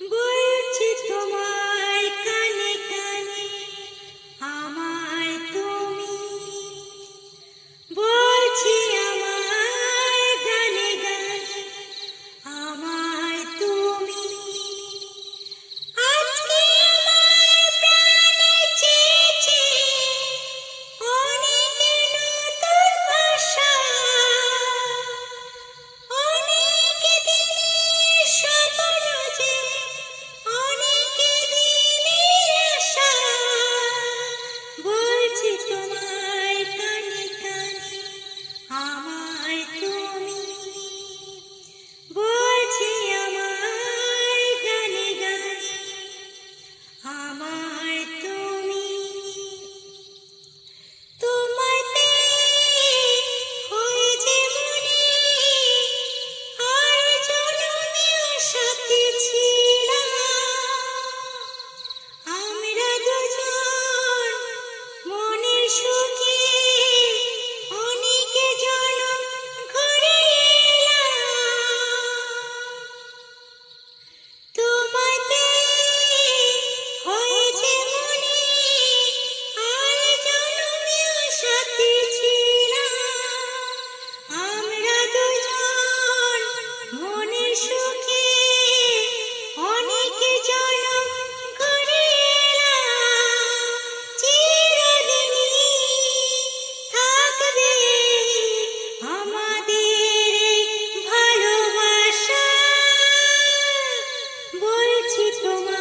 বলছি তোমায় কানে কানে আমায় তুমি, বলছি আমায় গানে গানে আমায় তুমি। আজকে আমার প্রাণে চেয়েছে অনেকে নতুন ভাষা, অনেকে দিনের স্বপ্ন যে, অনেকে দিনের আশা। বলছি তোমায় কানে কানে আমায় তুমি, বলছি আমায় গানে গানে আমায় তুমি। তোমায় পেয়ে হয়েছে মনে আর জনমেও সাথী ছিলাম। আমরা দুজন মনের সুখে অনেকে জনম ঘুরে এলাম। তোমায় পেয়ে হয়েছে মনে আর জনমেও সাথী ছিলাম। আমরা দুজন মনের সুখে অনেকে জনম ঘুরে এলাম। চিরদিনই থাকবে আমাদের এই ভালোবাসা। বলছি তোমায়